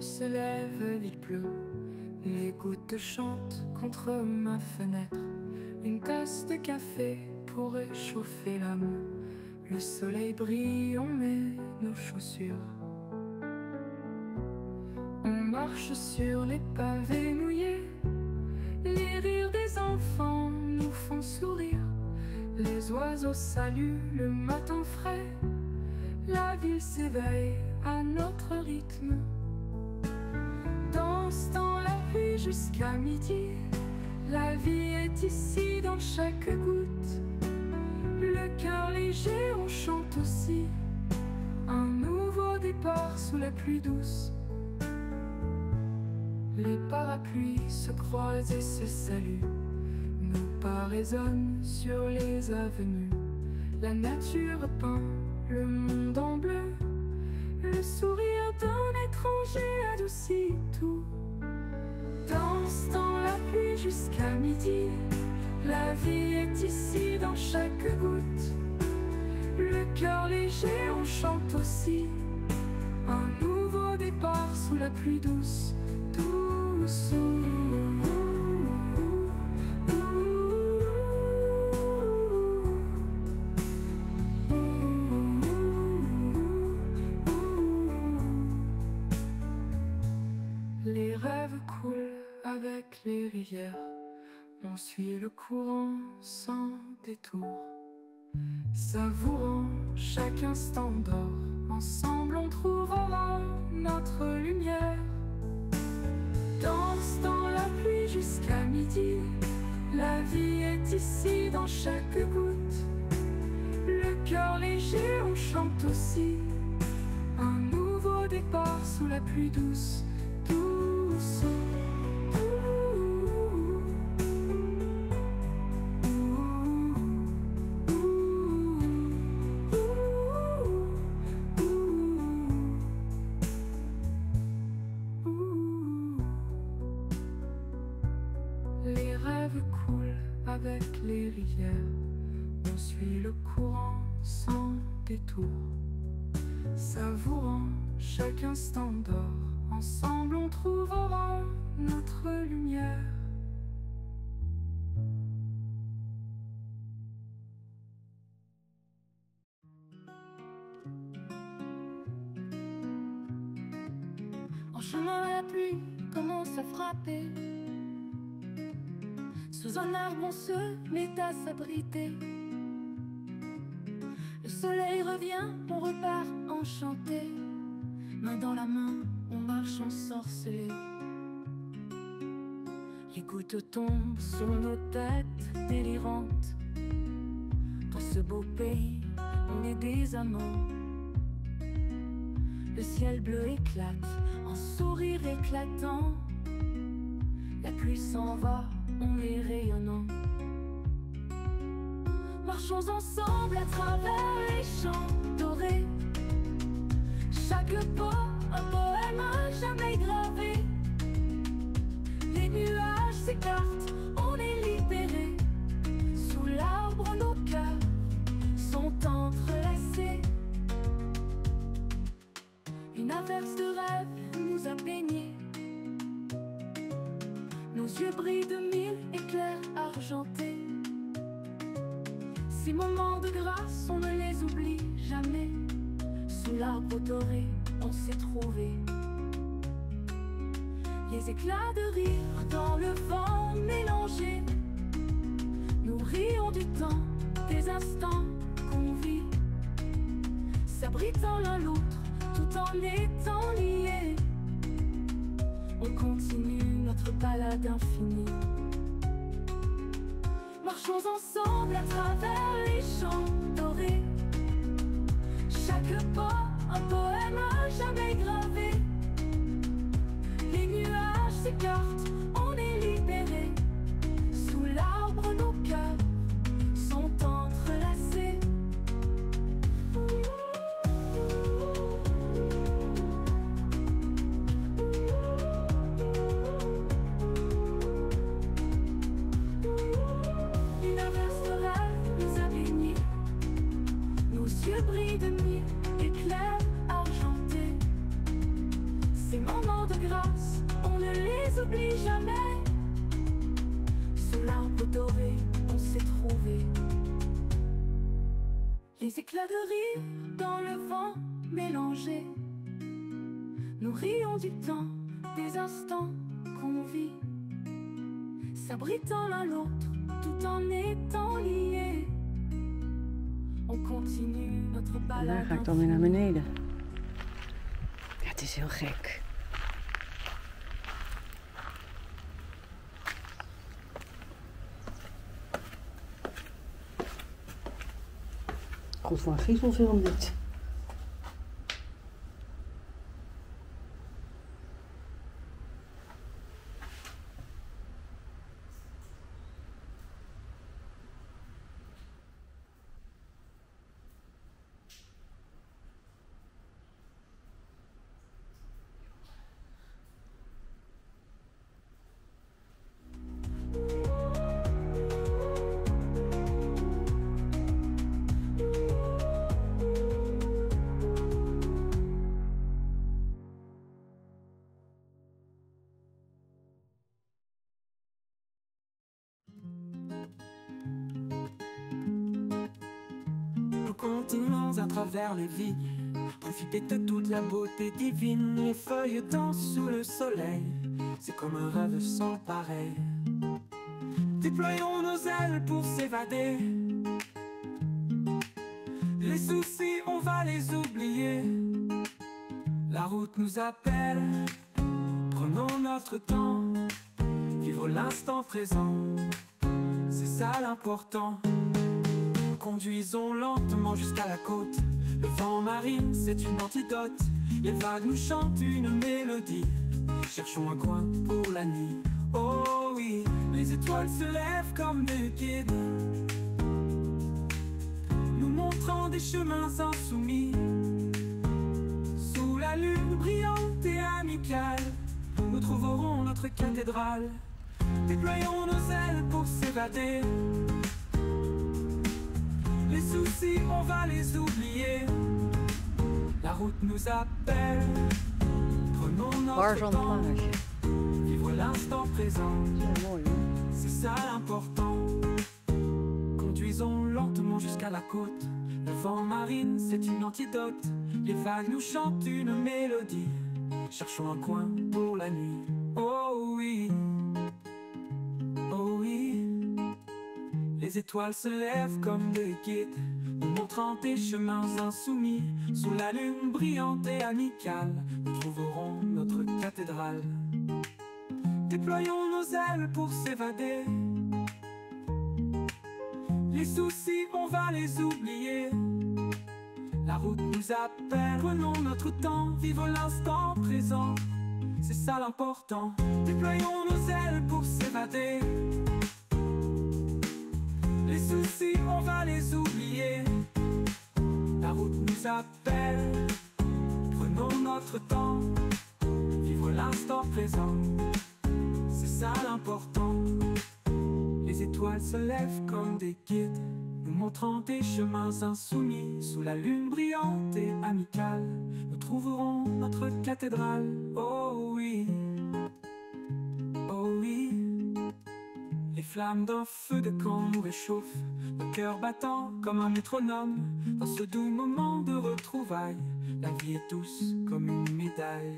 se lève, il pleut. Les gouttes chantent contre ma fenêtre. Une tasse de café pour réchauffer l'âme. Le soleil brille, on met nos chaussures. On marche sur les pavés mouillés. Les rires des enfants nous font sourire. Les oiseaux saluent le matin frais. La ville s'éveille à notre rythme. Danse dans la pluie jusqu'à midi. La vie est ici dans chaque goutte. Le cœur léger, on chante aussi. Un nouveau départ sous la pluie douce. Les parapluies se croisent et se saluent. Nos pas résonnent sur les avenues. La nature peint le monde en bleu. Le sourire d'un étranger adoucit tout. Danse dans la pluie jusqu'à midi. La vie est ici dans chaque goutte. Le cœur léger, on chante aussi. Un nouveau départ sous la pluie douce. Douce. Les rêves coulent avec les rivières. On suit le courant sans détour. Savourant chaque instant d'or. Ensemble on trouvera notre lumière. Danse dans la pluie jusqu'à midi. La vie est ici dans chaque goutte. Le cœur léger, on chante aussi. Un nouveau départ sous la pluie douce. Douce. Les rêves coulent avec les rivières. On suit le courant sans détour. Savourant chaque instant d'or. Ensemble on trouvera notre lumière. En chemin, la pluie commence à frapper. Sous un arbre, on se met à s'abriter. Le soleil revient, on repart enchanté. Main dans la main, on marche ensorcelé. Les gouttes tombent sur nos têtes délirantes. Dans ce beau pays, on est des amants. Le ciel bleu éclate en sourire éclatant. La pluie s'en va, on est rayonnant. Marchons ensemble à travers les champs dorés. Chaque pas, un poème à jamais gravé. Les nuages s'écartent, on est libérés. Sous l'arbre, nos cœurs sont entrelacés. Une averse de rêve nous a baignés. Nos yeux brillent de mille éclairs argentés. Ces moments de grâce, on ne les oublie jamais. Sous l'arbre doré, on s'est trouvé. Les éclats de rire dans le vent mélangés. Nous rions du temps, des instants qu'on vit, s'abritant l'un l'autre, tout en étant liés. On continue notre balade infinie. Marchons ensemble à travers les champs dorés. Chaque pas, un poème à jamais gravé. Les nuages s'écartent, on est libérés. Sous l'arbre, nos cœurs sont entrelacés. Une averse de rêve nous a baignés. Nos yeux brillent de mille éclairs argentés. Ces moments de Des éclats de rire dans le vent mélangé. Nous rions du temps, des instants qu'on vit, s'abritant l'un l'autre tout en étant liés. On continue notre balade. Daar ga ik dan weer naar beneden. Ja, het is heel gek. Goed voor een griezelfilm dit. Continuons à travers les vies, profiter de toute la beauté divine. Les feuilles dansent sous le soleil, c'est comme un rêve sans pareil. Déployons nos ailes pour s'évader. Les soucis, on va les oublier. La route nous appelle, prenons notre temps, vivre l'instant présent, c'est ça l'important. Conduisons lentement jusqu'à la côte. Le vent marine, c'est une antidote. Les vagues nous chantent une mélodie. Cherchons un coin pour la nuit. Oh oui, les étoiles se lèvent comme des guides, nous montrant des chemins insoumis. Sous la lune brillante et amicale, nous trouverons notre cathédrale. Déployons nos ailes pour s'évader. Les soucis, on va les oublier. La route nous appelle. Prenons notre temps. Vivre l'instant présent. C'est ça l'important. Conduisons lentement jusqu'à la côte. Le vent marine, c'est une antidote. Les vagues nous chantent une mélodie. Cherchons un coin pour la nuit. Oh oui. Oh oui. Les étoiles se lèvent comme des guides, nous montrant des chemins insoumis. Sous la lune brillante et amicale, nous trouverons notre cathédrale. Déployons nos ailes pour s'évader. Les soucis, on va les oublier. La route nous appelle, prenons notre temps, vivre l'instant présent, c'est ça l'important. Déployons nos ailes pour s'évader. Les soucis, on va les oublier. La route nous appelle. Prenons notre temps, vivre l'instant présent, c'est ça l'important. Les étoiles se lèvent comme des guides, nous montrant des chemins insoumis. Sous la lune brillante et amicale, nous trouverons notre cathédrale. Oh oui. Oh oui. Les flammes d'un feu de camp nous réchauffent, le cœur battant comme un métronome. Dans ce doux moment de retrouvailles, la vie est douce comme une médaille.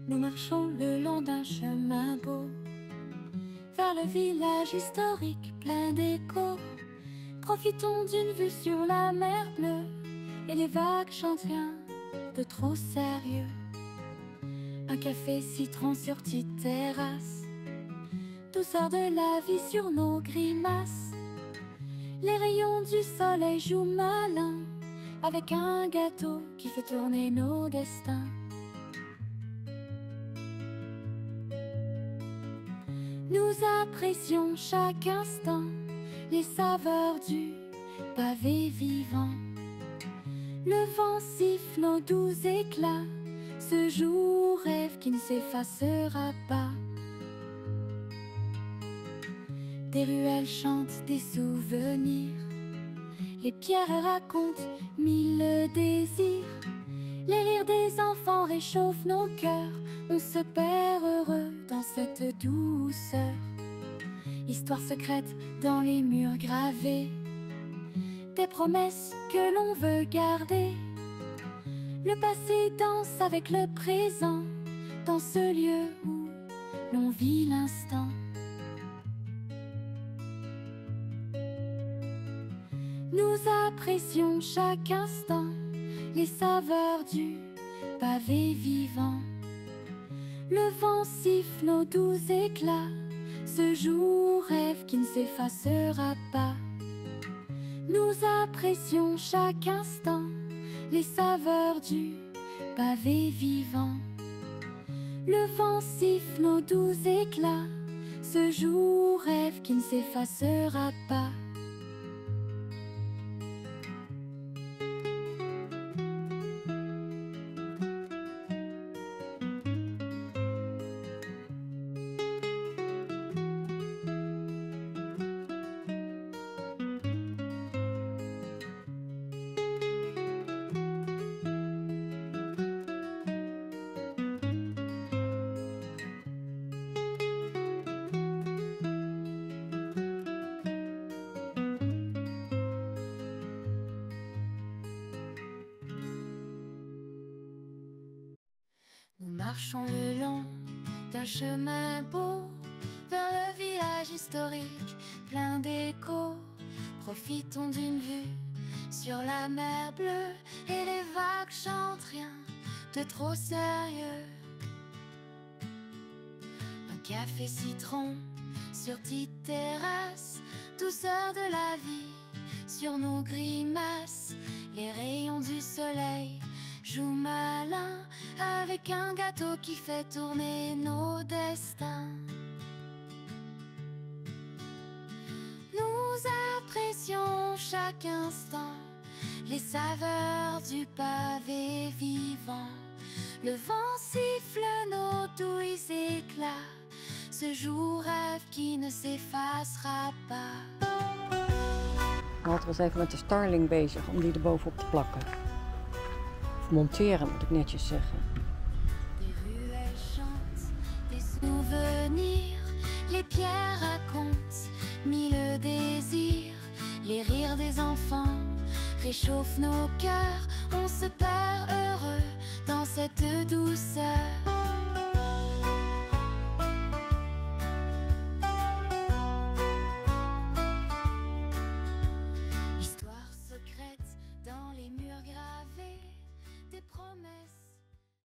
Nous marchons le long d'un chemin beau, vers le village historique plein d'échos. Profitons d'une vue sur la mer bleue, et les vagues chantent rien de trop sérieux. Un café citron sur petite terrasse, douceur de la vie sur nos grimaces. Les rayons du soleil jouent malin, avec un gâteau qui fait tourner nos destins. Nous apprécions chaque instant les saveurs du pavé vivant. Le vent siffle aux doux éclats, ce jour rêve qui ne s'effacera pas. Des ruelles chantent des souvenirs, les pierres racontent mille désirs, Les rires des enfants réchauffent nos cœurs. On se perd heureux dans cette douceur. Histoire secrète dans les murs gravés, des promesses que l'on veut garder. Le passé danse avec le présent, dans ce lieu où l'on vit l'instant. Nous apprécions chaque instant les saveurs du pavé vivant. Le vent siffle nos doux éclats, ce jour rêve qui ne s'effacera pas. Nous apprécions chaque instant les saveurs du pavé vivant. Le vent siffle nos doux éclats, ce jour rêve qui ne s'effacera pas. Nous marchons le long d'un chemin beau vers le village historique plein d'échos. Profitons d'une vue sur la mer bleue et les vagues chantent rien de trop sérieux. Un café citron sur petite terrasse, douceur de la vie sur nos grimaces. Les rayons du soleil jouent malin avec un gâteau qui fait tourner nos destins. Nous apprécions chaque instant les saveurs du pavé vivant. Le vent siffle nos doux éclats, ce jour rêve qui ne s'effacera pas. Walter was even met de Starling bezig om die er bovenop te plakken. Of monteren moet ik netjes zeggen. Des ruelles chantent des souvenirs, les pierres racontent mille désirs. Les rires des enfants réchauffent nos cœurs, on se perd heureux dans cette douceur.